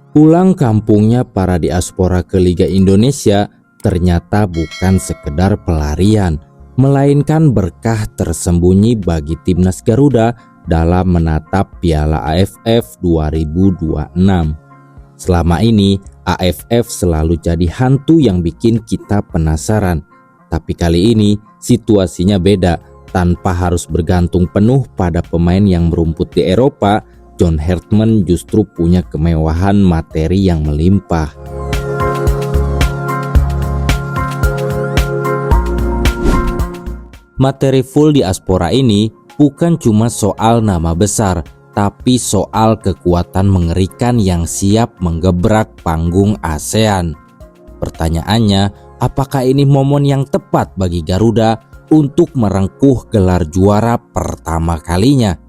Pulang kampungnya para diaspora ke Liga Indonesia ternyata bukan sekedar pelarian, melainkan berkah tersembunyi bagi timnas Garuda dalam menatap Piala AFF 2026. Selama ini, AFF selalu jadi hantu yang bikin kita penasaran. Tapi kali ini situasinya beda. Tanpa harus bergantung penuh pada pemain yang merumput di Eropa, John Hartman justru punya kemewahan materi yang melimpah. Materi full diaspora ini bukan cuma soal nama besar, tapi soal kekuatan mengerikan yang siap menggebrak panggung ASEAN. Pertanyaannya, apakah ini momen yang tepat bagi Garuda untuk merengkuh gelar juara pertama kalinya?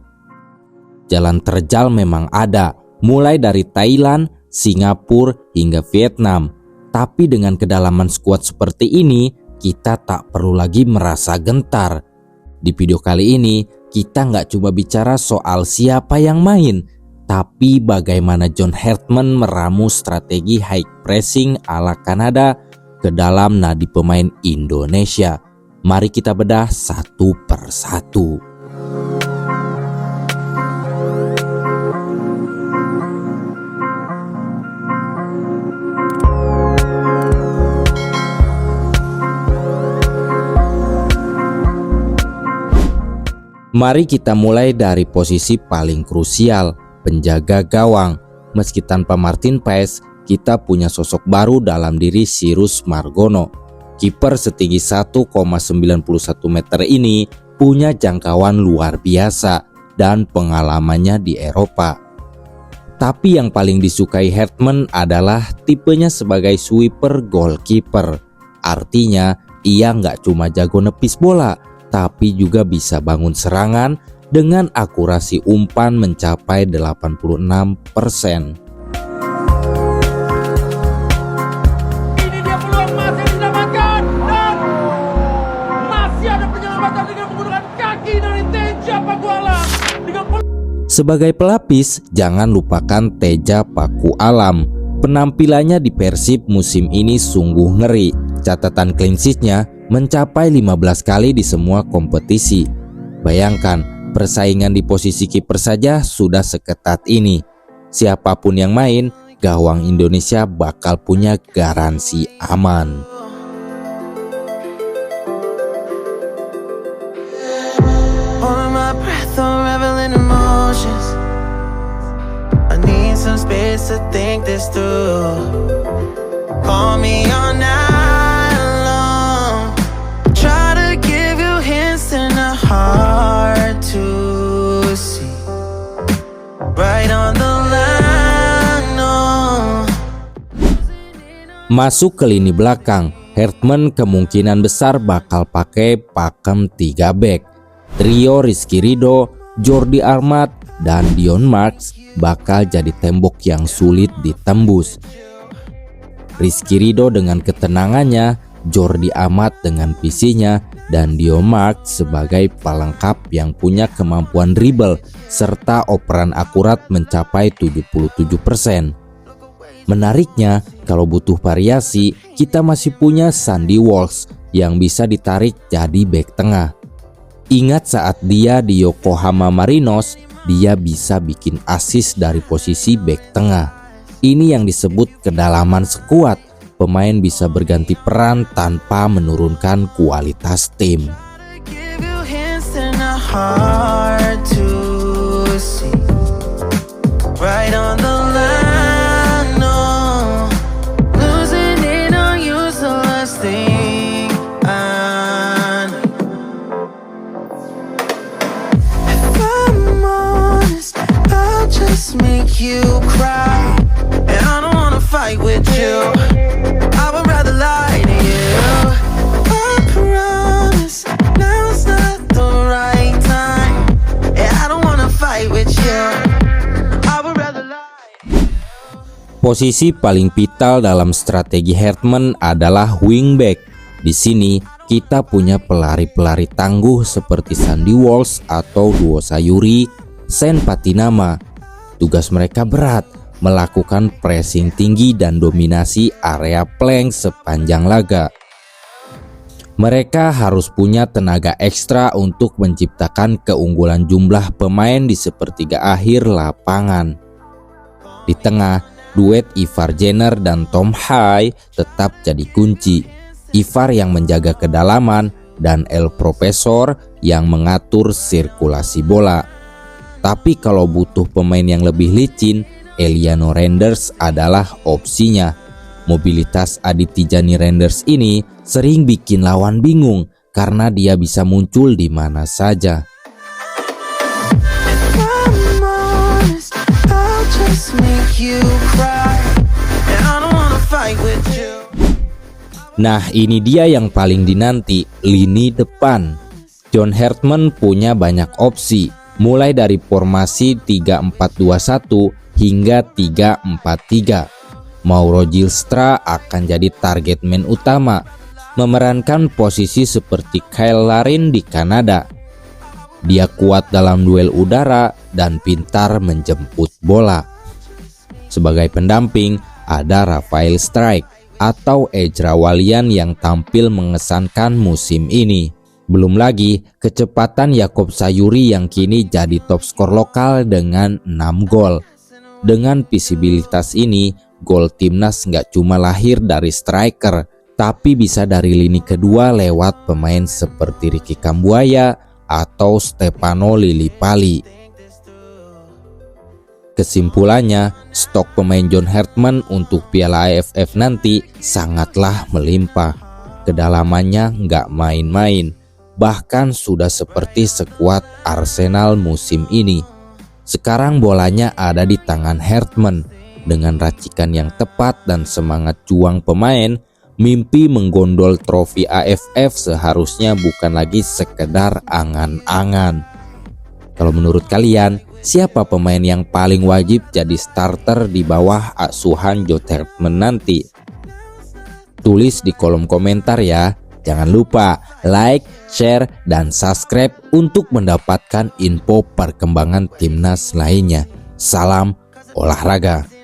Jalan terjal memang ada, mulai dari Thailand, Singapura, hingga Vietnam. Tapi dengan kedalaman skuad seperti ini, kita tak perlu lagi merasa gentar. Di video kali ini, kita nggak cuma bicara soal siapa yang main, tapi bagaimana John Hartman meramu strategi high pressing ala Kanada ke dalam nadi pemain Indonesia. Mari kita bedah satu persatu. Mari kita mulai dari posisi paling krusial, penjaga gawang. Meski tanpa Martin Paes, kita punya sosok baru dalam diri Cyrus Margono. Kiper setinggi 1,91 meter ini punya jangkauan luar biasa dan pengalamannya di Eropa. Tapi yang paling disukai Hartman adalah tipenya sebagai sweeper goalkeeper. Artinya, ia nggak cuma jago nepis bola, tapi juga bisa bangun serangan dengan akurasi umpan mencapai 86%. Ini dia peluang masih diselamatkan dan masih ada penyelamatan dengan menggunakan kaki dari Teja Pakualam. Sebagai pelapis, jangan lupakan Teja Pakualam. Penampilannya di Persib musim ini sungguh ngeri. Catatan clean sheet-nya mencapai 15 kali di semua kompetisi. Bayangkan, persaingan di posisi kiper saja sudah seketat ini. Siapapun yang main, gawang Indonesia bakal punya garansi aman. Masuk ke lini belakang, Hartman kemungkinan besar bakal pakai pakem 3 back. Trio Rizky Ridho, Jordi Amat, dan Dion Marks bakal jadi tembok yang sulit ditembus. Rizky Ridho dengan ketenangannya, Jordi Amat dengan visinya, dan Dion Marks sebagai pelengkap yang punya kemampuan dribble serta operan akurat mencapai 77%. Menariknya, kalau butuh variasi, kita masih punya Sandy Walsh yang bisa ditarik jadi bek tengah. Ingat saat dia di Yokohama Marinos, dia bisa bikin assist dari posisi bek tengah. Ini yang disebut kedalaman skuad. Pemain bisa berganti peran tanpa menurunkan kualitas tim. Make you cry, and I don't wanna fight with you. I would rather lie to you. I promise now's not the right time. Yeah, I don't wanna fight with you. I would rather lie. Posisi paling vital dalam strategi Hartman adalah wingback. Di sini kita punya pelari-pelari tangguh seperti Sandy Walsh atau duo Sayuri, Sen Patinama. Tugas mereka berat, melakukan pressing tinggi dan dominasi area flank sepanjang laga. Mereka harus punya tenaga ekstra untuk menciptakan keunggulan jumlah pemain di sepertiga akhir lapangan. Di tengah, duet Ivar Jenner dan Tom Hai tetap jadi kunci. Ivar yang menjaga kedalaman dan El Profesor yang mengatur sirkulasi bola. Tapi kalau butuh pemain yang lebih licin, Eliano Renders adalah opsinya. Mobilitas Aditijani Renders ini sering bikin lawan bingung karena dia bisa muncul di mana saja. I'm honest, I'll just make you cry, and I don't wanna fight with you. Nah, ini dia yang paling dinanti, lini depan. John Hartman punya banyak opsi, mulai dari formasi 3-4-2-1 hingga 3-4-3. Mauro Gilstra akan jadi target man utama, memerankan posisi seperti Kyle Larin di Kanada. Dia kuat dalam duel udara dan pintar menjemput bola. Sebagai pendamping ada Rafael Strike atau Ezra Walian yang tampil mengesankan musim ini. Belum lagi kecepatan Yakob Sayuri yang kini jadi top skor lokal dengan 6 gol. Dengan visibilitas ini, gol timnas nggak cuma lahir dari striker, tapi bisa dari lini kedua lewat pemain seperti Ricky Kambuaya atau Stefano Lillipali. Kesimpulannya, stok pemain John Hartman untuk Piala AFF nanti sangatlah melimpah. Kedalamannya nggak main-main, bahkan sudah seperti skuad Arsenal musim ini. Sekarang bolanya ada di tangan Hartman. Dengan racikan yang tepat dan semangat juang pemain, mimpi menggondol trofi AFF seharusnya bukan lagi sekedar angan-angan. Kalau menurut kalian, siapa pemain yang paling wajib jadi starter di bawah asuhan John Hartman nanti? Tulis di kolom komentar ya. Jangan lupa like, share, dan subscribe untuk mendapatkan info perkembangan timnas lainnya. Salam olahraga.